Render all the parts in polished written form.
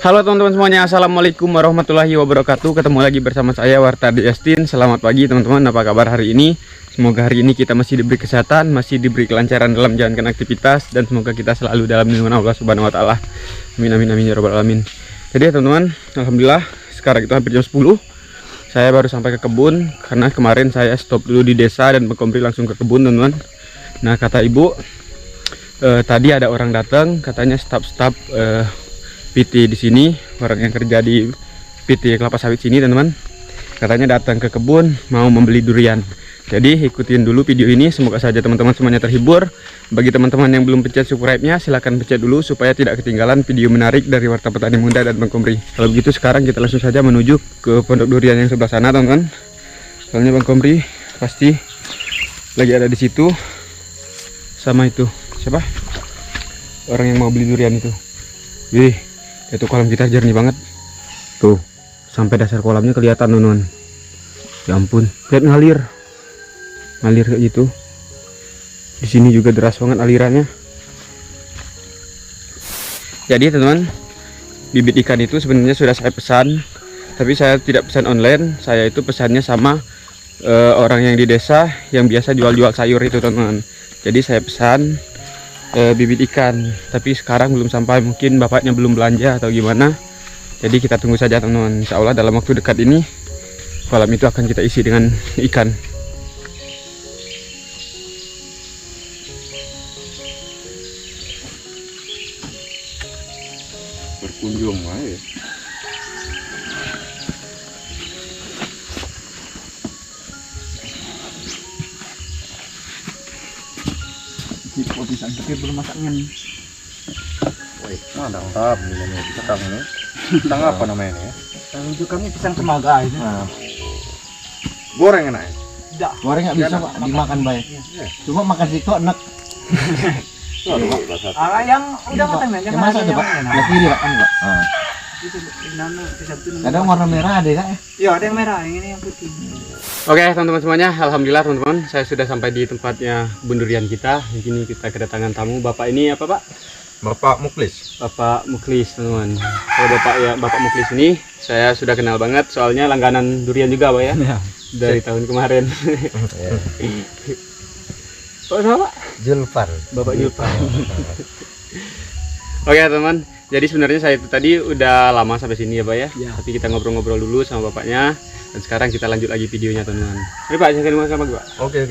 Halo teman-teman semuanya, assalamualaikum warahmatullahi wabarakatuh. Ketemu lagi bersama saya Wartadi Estin. Selamat pagi teman-teman, apa kabar hari ini? Semoga hari ini kita masih diberi kesehatan, masih diberi kelancaran dalam menjalankan aktivitas, dan semoga kita selalu dalam lindungan Allah Subhanahu Wa Taala. Amin amin amin ya robbal alamin. Jadi teman-teman, alhamdulillah sekarang itu hampir jam 10. Saya baru sampai ke kebun karena kemarin saya stop dulu di desa dan berkompri langsung ke kebun teman-teman. Nah kata ibu, tadi ada orang datang, katanya staf-staf PT di sini, orang yang kerja di PT kelapa sawit sini teman-teman, katanya datang ke kebun mau membeli durian. Jadi ikutin dulu video ini, semoga saja teman-teman semuanya terhibur. Bagi teman-teman yang belum pencet subscribe-nya, silahkan pencet dulu supaya tidak ketinggalan video menarik dari Warta Petani Muda dan Bang Komri. Kalau begitu sekarang kita langsung saja menuju ke pondok durian yang sebelah sana teman-teman. Soalnya Bang Komri pasti lagi ada di situ sama itu siapa? Orang yang mau beli durian itu. Wih, itu kolam kita jernih banget. Tuh, sampai dasar kolamnya kelihatan teman-teman. Ya ampun, lihat ngalir kayak gitu. Di sini juga deras banget alirannya. Jadi teman-teman, bibit ikan itu sebenarnya sudah saya pesan, tapi saya tidak pesan online. Saya itu pesannya sama orang yang di desa yang biasa jual-jual sayur itu teman-teman. Jadi saya pesan bibit ikan, tapi sekarang belum sampai, mungkin bapaknya belum belanja atau gimana. Jadi kita tunggu saja teman-teman. Insya Allah dalam waktu dekat ini kolam itu akan kita isi dengan ikan. Berkunjung aja. Kok bisa tapi belum masaknya nih. Wih, mantap ini namanya pisang ini. Pisang apa namanya ini? Kalau itu kami pisang temaga itu. Nah. Goreng enak ya? Tidak. Goreng nggak bisa Pak, dimakan baik. Iya. Cuma makan situ enak. Yang udah matang ya. Yang masak tuh Pak. Yang kiri Pak kan Pak. Kadang warna merah ada kan ya? Iya, ada yang merah, yang ini yang putih. Oke teman-teman semuanya, alhamdulillah teman-teman, saya sudah sampai di tempatnya kebun durian kita. Di sini kita kedatangan tamu. Bapak ini apa Pak? Bapak Muklis. Bapak Muklis teman-teman. Kalau Bapak Muklis ini saya sudah kenal banget, soalnya langganan durian juga Pak ya. Dari tahun kemarin. Kok sama Pak? Julfar. Bapak Julfar. Oke teman, jadi sebenarnya saya itu tadi udah lama sampai sini ya Pak ya. Tapi kita ngobrol-ngobrol dulu sama bapaknya. Dan sekarang kita lanjut lagi videonya teman-teman. Ini Pak, saya mau sama gua. Oke.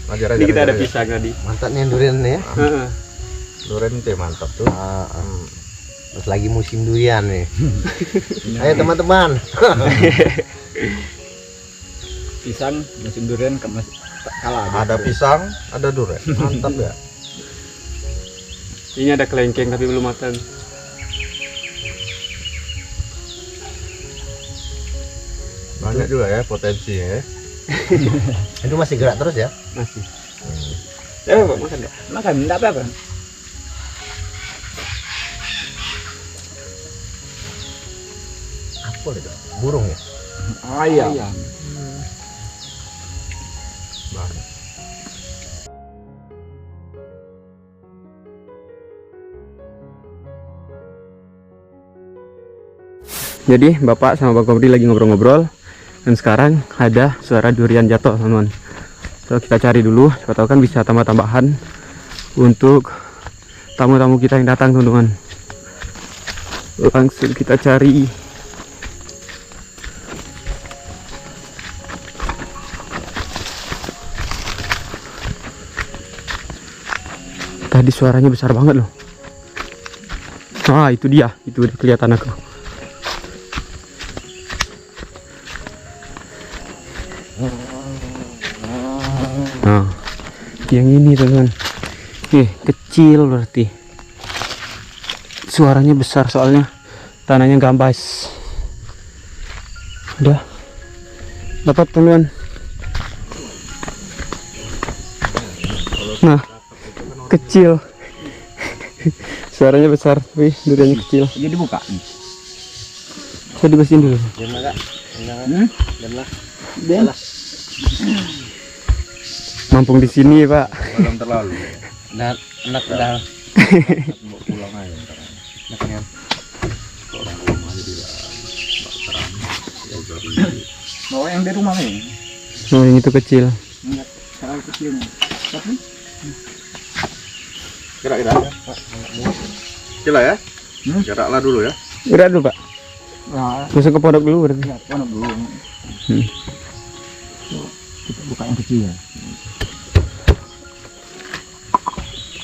Ajar aja. Ini kita ada pisang tadi. Mantap nih durian nih ya. Durian itu mantap tuh. Terus lagi musim durian nih. Ayo teman-teman. Pisang musim durian kalah. Ada pisang, ada durian. Mantap ya. Ini ada kelengkeng tapi belum matang. Banyak juga ya potensi ya. Itu masih gerak terus ya? Masih. Ya Pak, makan enggak? Makan, enggak apa-apa. Apa itu? Burung ya? Ayam. Banyak. Jadi Bapak sama Bang Komri lagi ngobrol-ngobrol. Dan sekarang ada suara durian jatuh teman-teman. So kita cari dulu, siapa tahu kan bisa tambah-tambahan untuk tamu-tamu kita yang datang teman-teman. Langsung kita cari. Tadi suaranya besar banget loh. Ah itu dia, itu udah kelihatan aku. Nah, yang ini teman-teman, kecil berarti. Suaranya besar soalnya tanahnya gambas. Udah dapat teman-teman. Nah, kecil. Suaranya besar tapi duriannya kecil. Jadi buka. Saya dibersihin dulu. Jangan. Mampung di sini Pak. Belum terlalu. Nah, enak udah. Pulang aja. Makan Oh, yang di rumah nih. Oh, yang itu kecil. Enggak terlalu kecilnya. Tapi Gerak. Kira ya? Geraklah dulu ya. Gerak dulu, Pak. nah, Masuk ke pondok dulu berarti. ya pondok dulu. Kita buka yang kecil ya.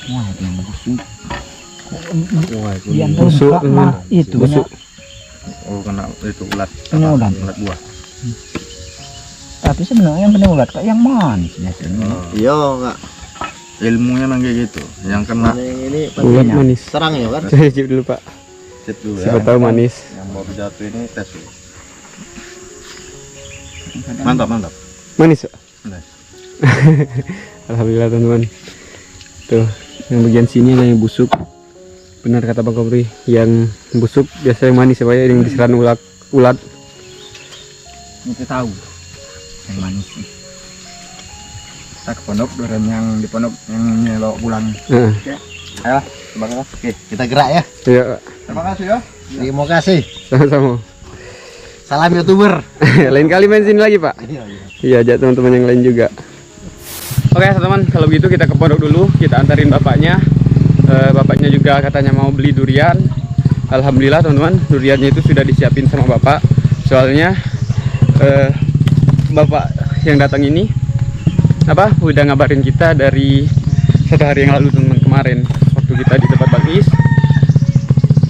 Wah, itu yang busuk. Wah, itu Yang busuk, busuk itu busuk. oh kena itu ulat. Ini ulat. Ulat buah. Tapi sebenarnya yang benar ulat kayak yang manis biasanya. Iya enggak. Ilmunya memang kayak gitu. Yang kena Yang ini Ulat manis. serang ya kan? Saya cip dulu, Pak. cip dulu ya. Siapa tahu manis. Yang baru jatuh ini tes dulu. Mantap. Manis, Pak. Manis. Alhamdulillah, teman-teman. Tuh, yang bagian sini ada yang busuk. Benar kata Bang Kopri, yang busuk biasa yang manis ya, Pak ya, yang diserang ulat. Kita tahu yang manis. Kita ke pondok, durian yang di pondok yang nyelok bulan. Heeh. Ayo, terima kasih. Oke, kita gerak ya. Iya, Pak. Terima kasih ya. Terima kasih. Sama-sama. Salam YouTuber. Lain kali main sini lagi, Pak. Iya, ajak teman-teman yang lain juga. Oke, teman-teman, kalau gitu kita ke pondok dulu, kita antarin bapaknya. Bapaknya juga katanya mau beli durian. Alhamdulillah, teman-teman, duriannya itu sudah disiapin sama bapak. Soalnya bapak yang datang ini udah ngabarin kita dari 1 hari yang lalu, teman-teman, kemarin waktu kita di tempat Bang Is.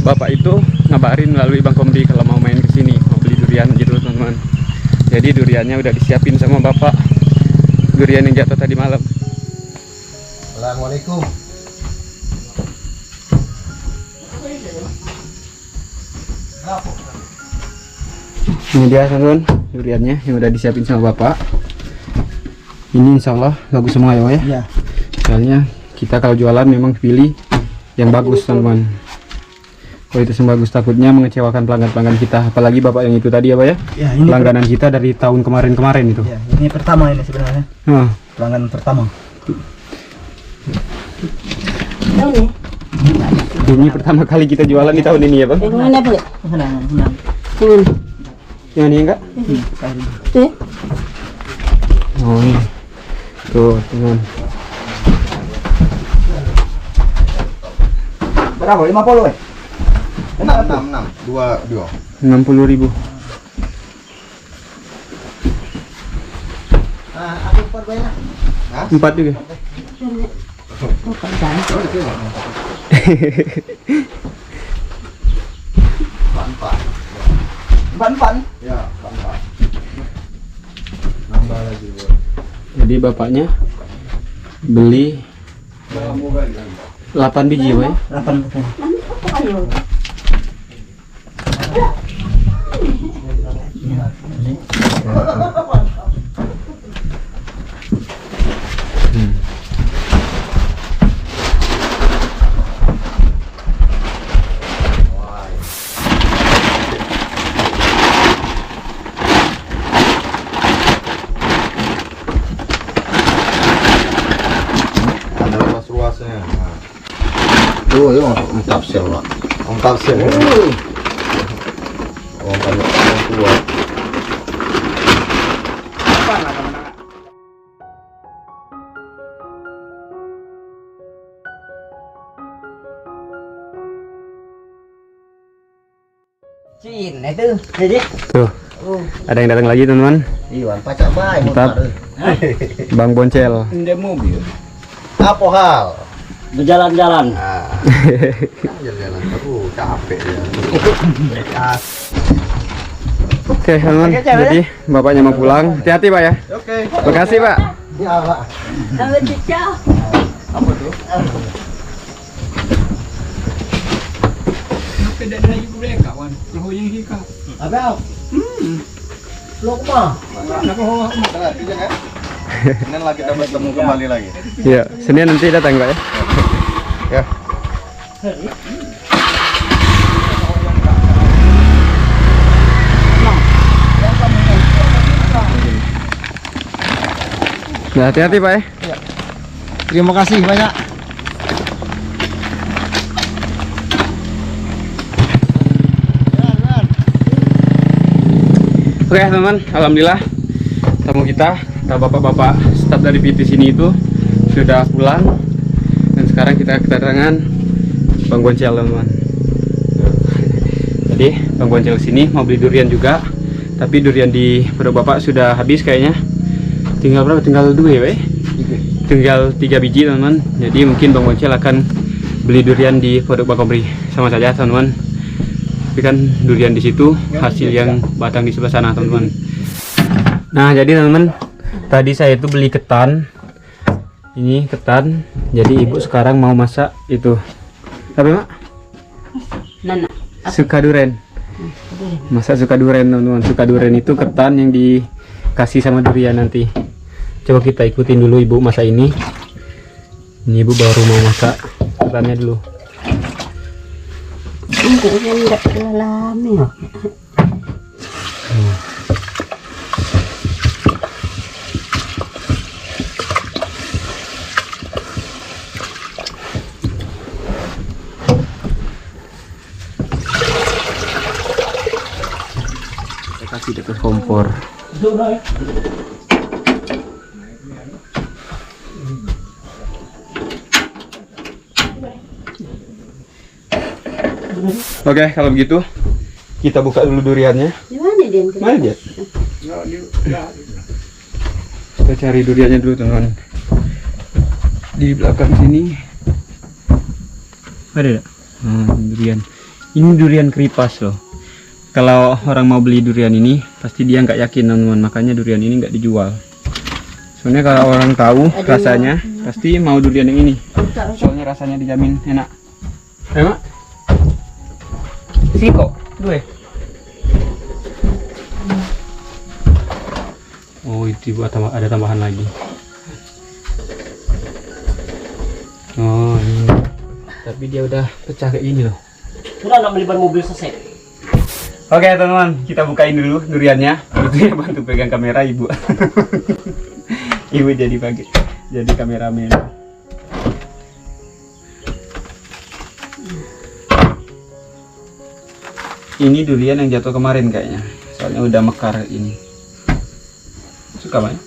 Bapak itu ngabarin melalui Bang Kombi kalau mau main ke sini, mau beli durian gitu, teman-teman. Jadi duriannya udah disiapin sama bapak. Durian yang jatuh tadi malam. Assalamualaikum. Ini dia, teman-teman, duriannya yang udah disiapin sama bapak. Ini insya Allah bagus semua ya, Pak ya. Iya. Soalnya kita kalau jualan memang pilih yang bagus, teman-teman. Kalau itu semua bagus, takutnya mengecewakan pelanggan-pelanggan kita. Apalagi bapak yang itu tadi ya, Pak ya. Ya, ini Langganan kita dari tahun kemarin-kemarin itu. ya, ini pertama ini sebenarnya. Nah, Pelanggan pertama. ini pertama kali kita jualan di tahun ini ya, Bang. Mana boleh? Yang ini enggak? Oh ini. Tuh, teman. Berapa? 50 eh? 6. 2. 60.000. Aku empat banyak. 4 juga. Ban. Ya, tambah. Jadi bapaknya beli 8 biji, Pak ya. 8. Ada luas-luasnya. Nah. Tuh, itu mantap sih, Pak. Mantap sih. Oh, banyak yang tua. Cina itu. Jadi Tuh. Ada yang datang lagi, teman-teman. Iwan pacak baik Mantap. motor. Bang Boncel. ini mobil. Apa hal? Berjalan-jalan. Jalan-jalan terus capek ya. Oke, teman-teman. Jadi bapaknya mau pulang. Hati-hati, Pak ya. Oke. Makasih, Pak. Ya, Pak. Sampai ciao. Apa tuh? Abang. Lokma. Senin lagi kita bertemu kembali lagi. Iya, Senin nanti datang, Pak ya. Ya. Nah, hati-hati, Pak ya. Terima kasih banyak. Oke, teman-teman. Alhamdulillah tamu kita bapak-bapak staf dari PT sini itu sudah pulang, dan sekarang kita kedatangan Bang Goncel, teman-teman. Jadi Bang Goncel sini mau beli durian juga, tapi durian di pondok bapak sudah habis kayaknya. Tinggal berapa? Tinggal 2 ya, tinggal 3 biji, teman-teman. Jadi mungkin Bang Goncel akan beli durian di pondok Bang Komri, sama saja, teman-teman. Tapi kan durian di situ hasil yang batang di sebelah sana, teman-teman. Nah, jadi teman-teman, tadi saya itu beli ketan. Ini ketan. Jadi ibu sekarang mau masak itu apa, Mak? Nana. Suka duren. Masak suka duren, teman-teman. Suka duren itu ketan yang dikasih sama durian nanti. Coba kita ikutin dulu ibu masak ini. Ini ibu baru mau masak ketannya dulu. Enggak lama. Saya kasih di atas kompor. Oke, kalau begitu kita buka dulu duriannya. Di mana dia? Mana dia? Kita cari duriannya dulu, teman-teman. Di belakang sini ada. Durian. Ini durian keripas loh. Kalau orang mau beli durian ini, pasti dia nggak yakin, teman-teman. Makanya durian ini nggak dijual. Soalnya kalau orang tahu rasanya, pasti mau durian yang ini. Soalnya rasanya dijamin enak. Enak? Siko, 2. Oh, itu ada tambahan lagi. Oh, ini. Tapi dia udah pecah kayak gini loh. Sudah nak beli ban mobil selesai. Oke, teman-teman, kita bukain dulu duriannya. Itu ya, bantu pegang kamera ibu. Ibu jadi kameramen. Ini durian yang jatuh kemarin kayaknya, soalnya udah mekar ini. Suka banyak.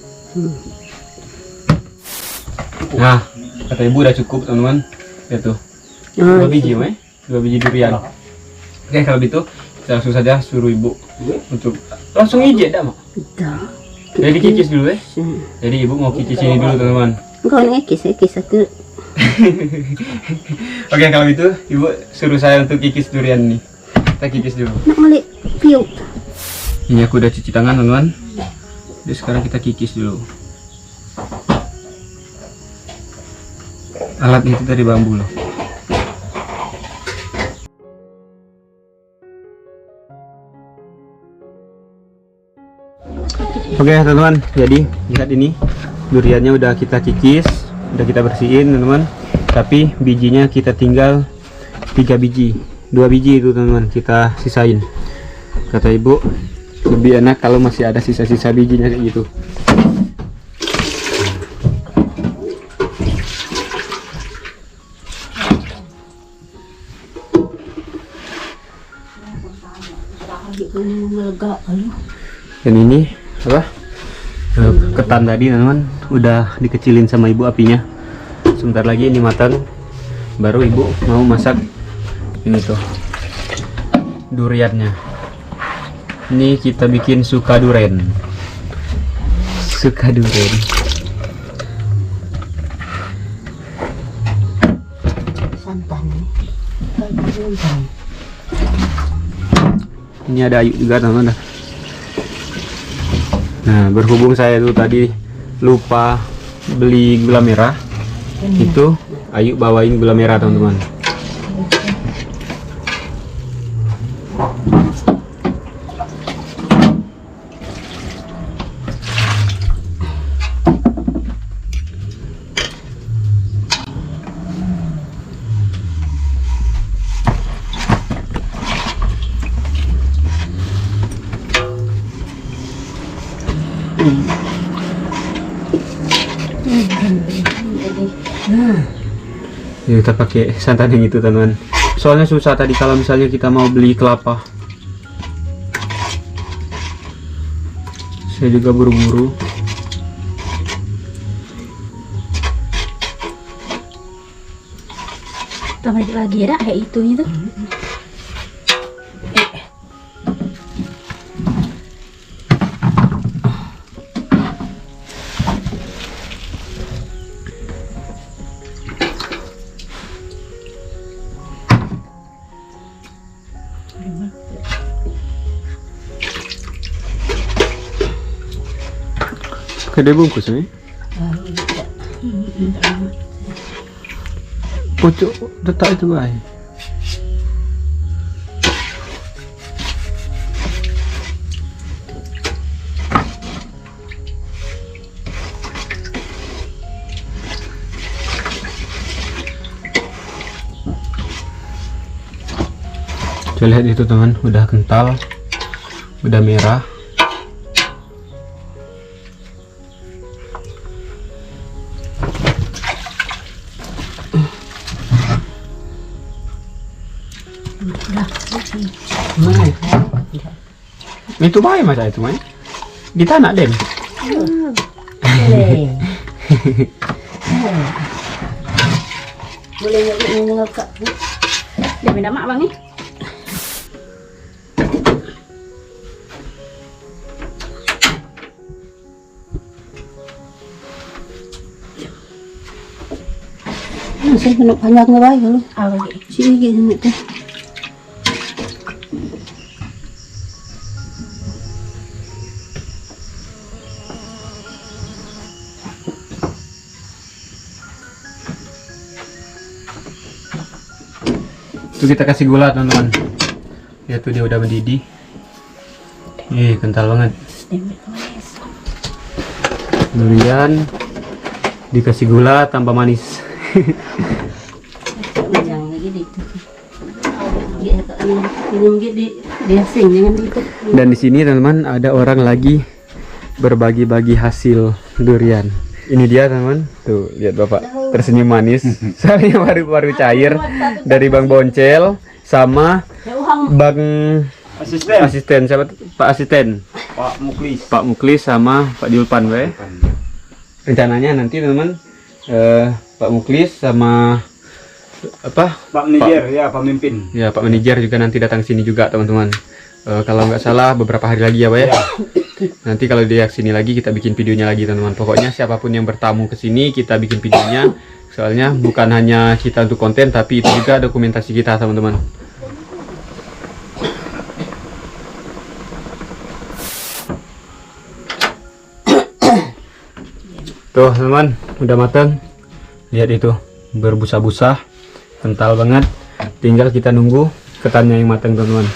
Nah, kata ibu udah cukup, teman-teman. Itu 2 biji, 2 biji durian. Oke, kalau gitu kita langsung saja suruh ibu untuk langsung ijek dah, Mak. Jadi kikis dulu, Jadi ibu mau kikis ini dulu, teman-teman. Kau nak kikis satu. Oke, kalau gitu ibu suruh saya untuk kikis durian ini. Kita kikis dulu. Nak balik piuk. Ini aku udah cuci tangan, teman-teman. Jadi sekarang kita kikis dulu. Alatnya itu dari bambu loh. Oke, teman-teman, jadi lihat ini duriannya udah kita kikis, udah kita bersihin, teman-teman. Tapi bijinya kita tinggal 3 biji. 2 biji itu, teman-teman, kita sisain. Kata ibu lebih enak kalau masih ada sisa-sisa bijinya kayak gitu. Dan ini apa? Ketan tadi, teman-teman, udah dikecilin sama ibu apinya. Sebentar lagi ini matang, baru ibu mau masak ini tuh duriannya. Ini kita bikin suka duren. Suka duren. Santan. Ini ada ayu juga, teman-teman. Nah, berhubung saya tuh tadi lupa beli gula merah, itu ayu bawain gula merah, teman-teman. Ya, kita pakai santan yang itu, teman-teman. Soalnya susah tadi kalau misalnya kita mau beli kelapa. Saya juga buru-buru. Balik lagi ya, kayak itunya tuh. Kada bungkus ni. Pucuk letak itu baik. Coba lihat itu teman, udah kental, udah merah. Itu baik masa itu main di tanah Den. Boleh nggak kak? Dia benda mak bang ni. Saya kena banyak ngebaik lu. Apa lagi? Sini gitu tu. Itu kita kasih gula teman-teman. Lihat tuh dia udah mendidih. Kental banget. Durian dikasih gula tambah manis. Jangan lagi itu. Minum gede dia sing jangan itu. Dan di sini teman-teman ada orang lagi berbagi-bagi hasil durian. Ini dia teman-teman. Tuh lihat Bapak tersenyum manis. Soalnya baru cair dari Bang Boncel sama Bang asisten siapa? Pak Asisten. Pak Muklis sama Pak Julpan we. Rencananya nanti teman-teman Pak Muklis sama apa? Pak manajer ya, pemimpin. Ya, Pak manajer juga nanti datang sini juga teman-teman. Kalau nggak salah beberapa hari lagi ya Pak ya. Nanti kalau dia kesini lagi kita bikin videonya lagi teman-teman. Pokoknya siapapun yang bertamu ke sini kita bikin videonya. Soalnya bukan hanya kita untuk konten tapi itu juga dokumentasi kita teman-teman. Tuh teman-teman udah matang. Lihat itu berbusa-busa, kental banget. Tinggal kita nunggu ketannya yang matang teman-teman.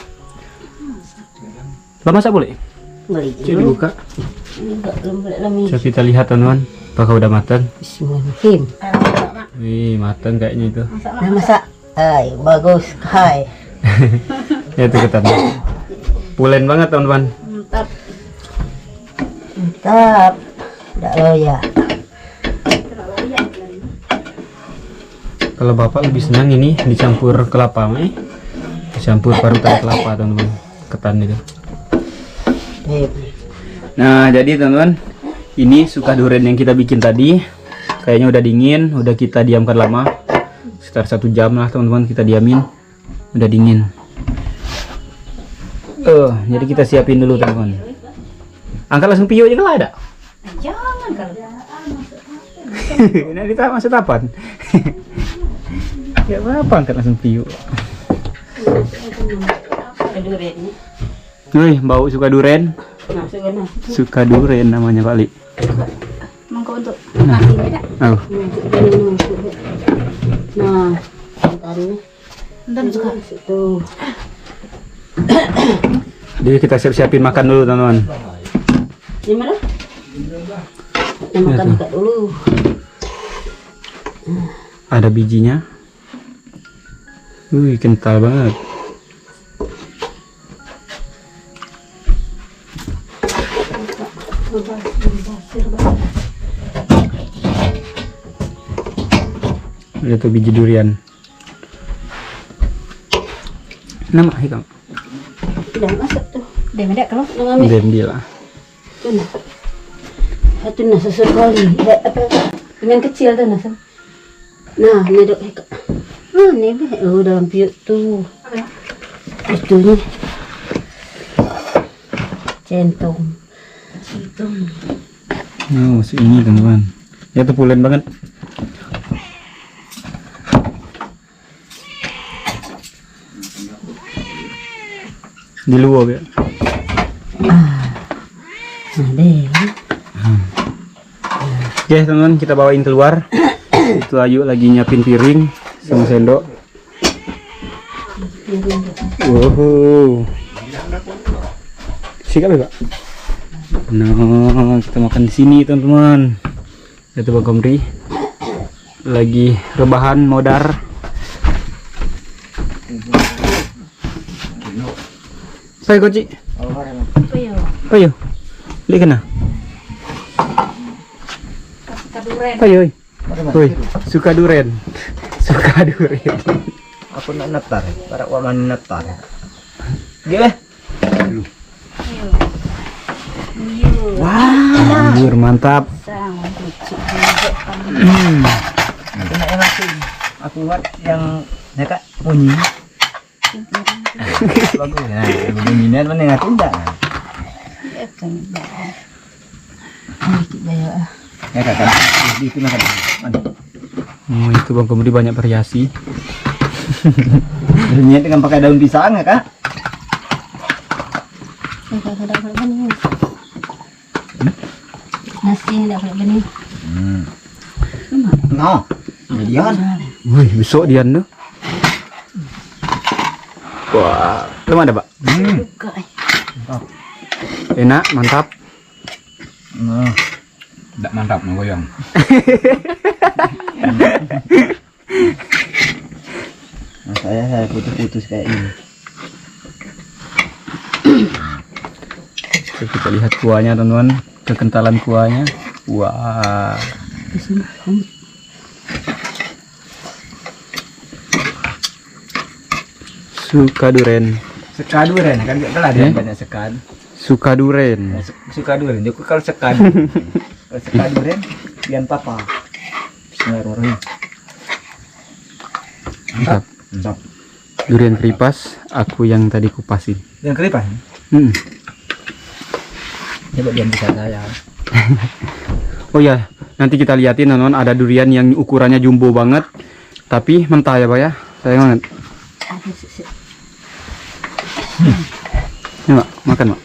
Masak boleh? Boleh. Coba dibuka. Belum boleh lami. Coba kita lihat teman-teman, apakah udah matang? Bismillahirrahmanirrahim. Wih, matang kayaknya itu. Dah masak. Hai, bagus. Hai. Ya itu ketannya. Pulen banget teman-teman. Mantap. Dak loya. Kalau Bapak lebih senang ini dicampur kelapa, dicampur parutan kelapa teman-teman, ketan itu. Nah jadi teman-teman, ini suka durian yang kita bikin tadi, kayaknya udah dingin, udah kita diamkan lama, sekitar 1 jam lah teman-teman kita diamin, udah dingin. Jadi kita siapin dulu teman-teman. Angkat langsung pio aja kalau ada. Jangan kalau. Ini kita masuk tapan. Ya apa angkat langsung pio. Durian ni. Wih, bau suka duren. Nah, sudah. Suka duren namanya Pak Li. Mangkok untuk nasi ni tak? Oh. Nah, bentar ni. Dan suka. Tuh. Jadi kita siap-siapin makan dulu teman-teman. Di mana? Kita makan dekat dulu. Ada bijinya. Wih, kental banget. Lihat tuh biji durian. Nama hitam. Dah masak tuh. Dia ada kalau Ngambil. Dendi lah. Tu nah. Itu nah sesekali. Apa? Dengan kecil tu nah. Nah, ni dok. Nih deh, dalam piuk tuh. Itunya. Centong. Oh, si ini teman-teman. Ya tepulen banget. Di luar ya. Ada. Oke teman-teman, kita bawain keluar. Itu Ayu lagi nyiapin piring sama sendok. Wow. Siap ya Pak? Nah, kita makan di sini teman-teman. Itu Bang Komri lagi rebahan modar. Saya koci. Ayo. Lihat kena. Ayo. Woi, suka duren. Suka duren. Aku nak netar, para waman netar. Gila. Wah, anjir mantap. Kena yang aku buat yang nekat bunyi. Bagus. Nah, bunyian mana yang aku enggak. Ya kakak, itu makan. Oh, itu Bang Komri banyak variasi. Bunyian dengan pakai daun pisang ya kak? Nasi tidak pakai benih. No, median. Wih, besok Dian tuh. Wah, belum ada Pak? Buka. Enak, mantap. Nah, Tidak mantap goyang. nah saya putus-putus kayak ini. Oke, kita lihat kuahnya teman-teman, kekentalan kuahnya. Wah. Suka duren. Sekaduren kan enggak ada yang banyak sekad. Suka duren. Sekaduren, jadi kalau sekad. Kalau sekaduren pian papa. Bismillahirrahmanirrahim. Mantap. Mantap. Durian keripas, aku yang tadi kupasin. Yang keripas. Coba dia bisa saya. Oh ya, nanti kita liatin teman-teman, ada durian yang ukurannya jumbo banget, tapi mentah ya Pak ya, sayang banget. Ini Mak, makan Mak.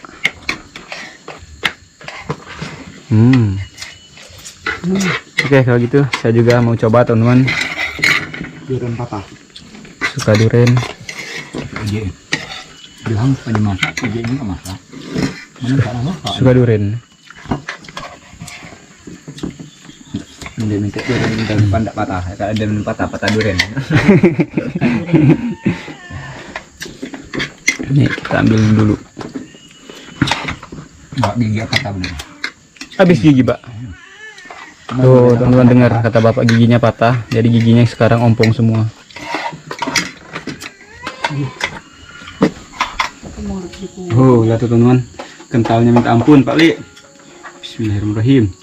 Oke, kalau gitu saya juga mau coba teman-teman. Durian patah. Suka duren. Iya. Bilang pada masak, ini nggak masak. Mana tak masak? Suka duren. Dia minta durian minta pandak patah. Kalau ada patah durian. Nih kita ambil dulu. Nggak gigi apa benar? Habis gigi Pak. Tuh teman-teman dengar kata bapak giginya patah, jadi giginya sekarang ompong semua. Oh lihat tuh teman-teman, kentalnya minta ampun Pak Li. Bismillahirrahmanirrahim.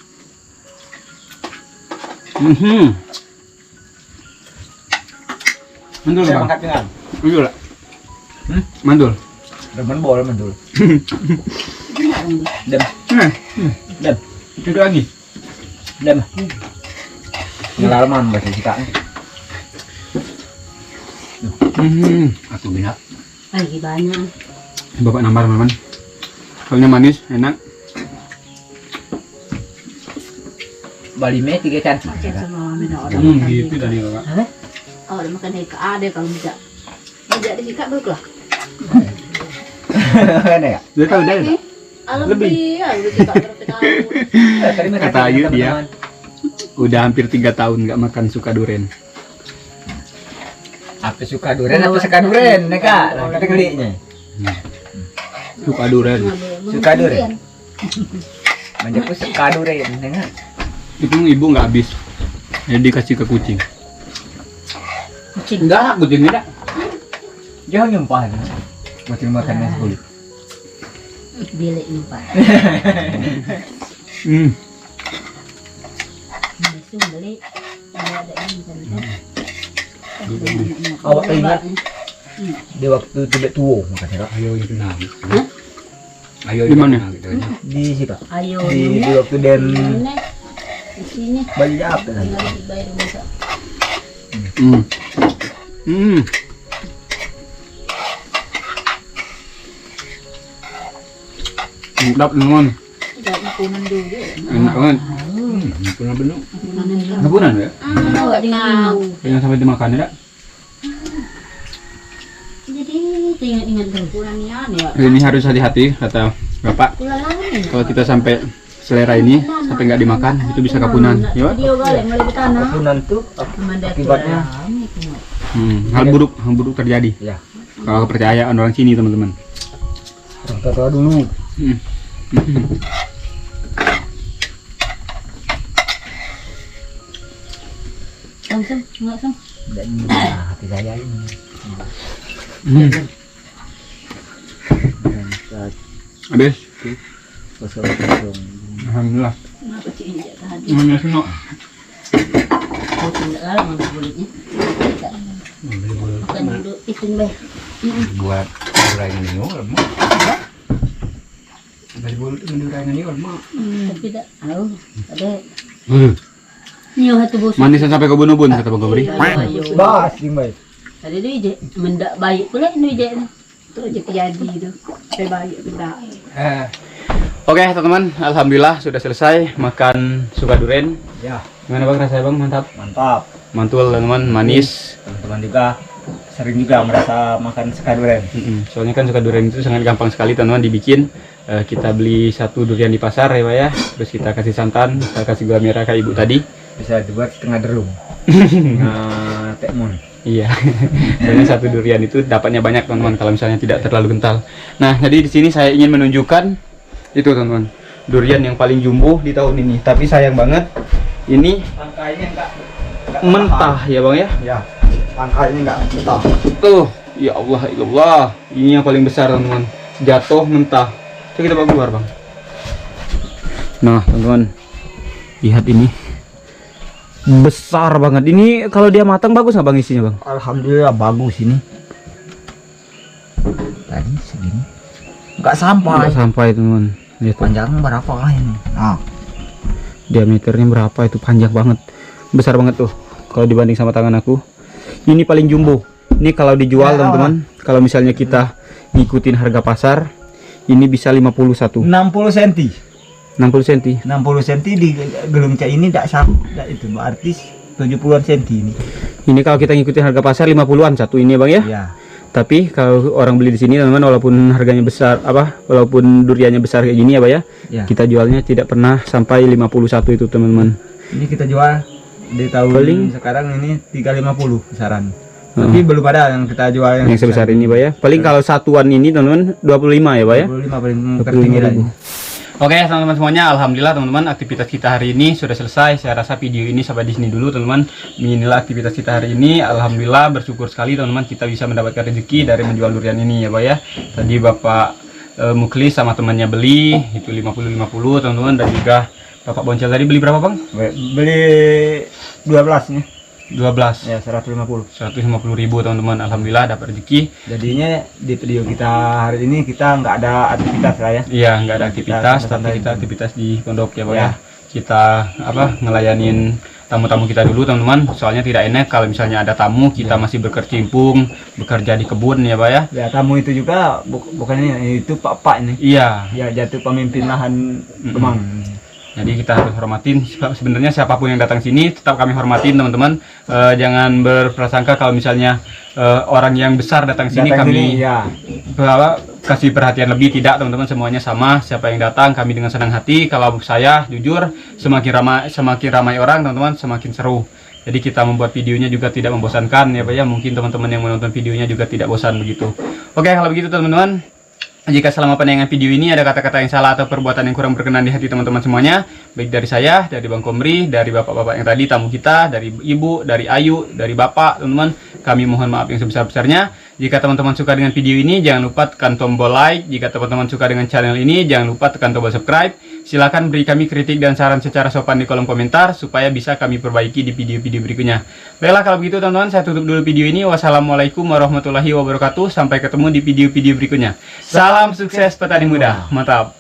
Mandul Saya Bang. angkat dengan. Mandul lah. Mandul. Demen bola mandul. Dem. Dem. Itu lagi. Dem. Pengalaman bahasa Cikak. Atau binat. Lagi banyak. Bapak nambah teman-teman. Soalnya manis, enak. Bali me 3 can. Macam sama minum orang. Gitu tadi Bapak. Oh, ada makan ikan ada kalau bisa. Tidak disikat baiklah. Kan ya? Dia tahu dia. Lebih ya, udah sikat berapa tahun. Tadi Kata Ayu dia udah hampir 3 tahun nggak makan suka duren. Apa suka duren apa suka duren nih kak? Nah, kita geliknya. Suka duren. Suka duren. Manjaku suka duren, nih. Itu ibu nggak habis. Jadi dikasih ke kucing. Kucing. Enggak, kucing enggak. Jangan nyumpah. Kucing makan nasi kulit. Bilik lupa. Langsung beli ada ini kan. Awak ingat di waktu Tibet Tuo makanya Kak. Ayo yang kenal. Hah? Ayo Di mana? kenal gitu aja. Di sini Kak. Ayo. Di waktu Den Ini. Di sini. Bali apa kan? Tinggal dibayar besok. Sedap teman. Tidak makunan dulu. Enak banget. Pernah benar. Ngebunan ya? Enggak tahu. Jangan sampai dimakan ya. Jadi ingat-ingat pulangnya ya. Ini harus hati-hati kata Bapak. Pulang lagi. Kalau kita sampai selera ini sampai nggak dimakan itu bisa kapunan, ya Pak? Dia balik mulai ke tanah. Kapunan tuh akibatnya Hal buruk terjadi. ya Kalau kepercayaan orang sini teman-teman. orang tua dulu. Langsung, enggak langsung. Dan hati saya ini. Habis. Kosong. Alhamdulillah. Kenapa sih ini tak tadi? Namanya senok. Oh, tidak lama kulitnya. Makan dulu itu baik. Buat urayan ini orang mah. Dari buat urayan ini orang mah. Tapi tak tahu. Ada. Nyo hatu bos. Manisan sampai ke ubun-ubun kata Bang Gobri. Bas, baik. Tadi tu je mendak baik pula ni je. Tu je terjadi tu. Saya baik benda. Oke teman-teman, alhamdulillah sudah selesai makan suka duren. Ya, Gimana Bang rasanya Bang? Mantap. mantap. Mantul teman-teman, manis. Teman-teman juga sering juga merasa makan suka durian. Soalnya kan suka durian itu sangat gampang sekali teman-teman dibikin. Kita beli satu durian di pasar ya Pak ya. Terus kita kasih santan, kita kasih gula merah kayak ibu tadi. Bisa dibuat setengah derung. Nah, tekmon. Iya. Soalnya satu durian itu dapatnya banyak teman-teman kalau misalnya tidak terlalu kental. Nah, jadi di sini saya ingin menunjukkan itu teman-teman. Durian yang paling jumbo di tahun ini. Tapi sayang banget ini Angkanya enggak mentah ya Bang ya. Ya, angkanya enggak mentah. Tuh, ya Allah, ya Allah. Ini yang paling besar teman-teman. Jatuh mentah. Coba kita bawa keluar Bang. Nah teman-teman, lihat ini. Besar banget. Ini kalau dia matang bagus nggak Bang isinya Bang? Alhamdulillah bagus ini. Tadi segini. Enggak sampai. Nggak sampai teman-teman. Lihat tuh. Panjang berapa lah ini? Nah, Diameternya berapa itu, panjang banget. Besar banget tuh. Kalau dibanding sama tangan aku. Ini paling jumbo. Ini kalau dijual teman-teman, kalau misalnya kita ngikutin harga pasar, ini bisa 51. 60 cm. 60 cm. 60 cm di gelungca ini enggak sampai itu berarti 70-an cm ini. Ini kalau kita ngikutin harga pasar 50-an satu ini Bang ya. Ya. Tapi kalau orang beli di sini teman-teman, walaupun harganya besar walaupun duriannya besar kayak gini ya Pak ya, Ya. kita jualnya tidak pernah sampai 51 itu teman-teman. Ini kita jual di tahun Paling sekarang ini 350 besaran. Tapi belum ada yang kita jual yang sebesar ini Pak ya. Paling kalau satuan ini teman-teman 25 ya Pak ya. 25 paling tertinggi lagi. Oke teman-teman semuanya, alhamdulillah teman-teman aktivitas kita hari ini sudah selesai. Saya rasa video ini sampai di sini dulu teman-teman. Inilah aktivitas kita hari ini. Alhamdulillah bersyukur sekali teman-teman kita bisa mendapatkan rezeki dari menjual durian ini ya Pak ya. Tadi Bapak Muklis sama temannya beli itu 50-50 teman-teman, dan juga Bapak Boncel tadi beli berapa Bang? Beli 12 nih. 12. Ya, 150. 150.000 teman-teman. Alhamdulillah dapat rezeki. Jadinya di video kita hari ini kita nggak ada aktivitas lah ya. Iya, nggak ada aktivitas, Kita tapi santai kita dulu. aktivitas di pondok ya Pak Ya. ya. Kita ngelayanin tamu-tamu kita dulu teman-teman. Soalnya tidak enak kalau misalnya ada tamu kita masih berkecimpung bekerja di kebun ya Pak ya. Ya, tamu itu juga bukan ini, itu Pak ini. Iya. Ya, jatuh pemimpin lahan Kemang. Jadi kita harus hormatin. Sebenarnya siapapun yang datang sini tetap kami hormatin teman-teman. Jangan berprasangka kalau misalnya orang yang besar datang sini Datang kami sini, ya. kasih perhatian lebih. Tidak teman-teman, semuanya sama. Siapa yang datang kami dengan senang hati. Kalau saya jujur semakin ramai orang teman-teman semakin seru. Jadi kita membuat videonya juga tidak membosankan ya Pak ya. Mungkin teman-teman yang menonton videonya juga tidak bosan begitu. Oke, kalau begitu teman-teman, jika selama penayangan video ini ada kata-kata yang salah atau perbuatan yang kurang berkenan di hati teman-teman semuanya, baik dari saya, dari Bang Komri, dari bapak-bapak yang tadi tamu kita, dari ibu, dari Ayu, dari bapak, teman-teman, kami mohon maaf yang sebesar-besarnya. Jika teman-teman suka dengan video ini, jangan lupa tekan tombol like. Jika teman-teman suka dengan channel ini, jangan lupa tekan tombol subscribe. Silakan beri kami kritik dan saran secara sopan di kolom komentar supaya bisa kami perbaiki di video-video berikutnya. Baiklah kalau begitu teman-teman, saya tutup dulu video ini. Wassalamualaikum warahmatullahi wabarakatuh. Sampai ketemu di video-video berikutnya. Salam sukses petani muda. Mantap.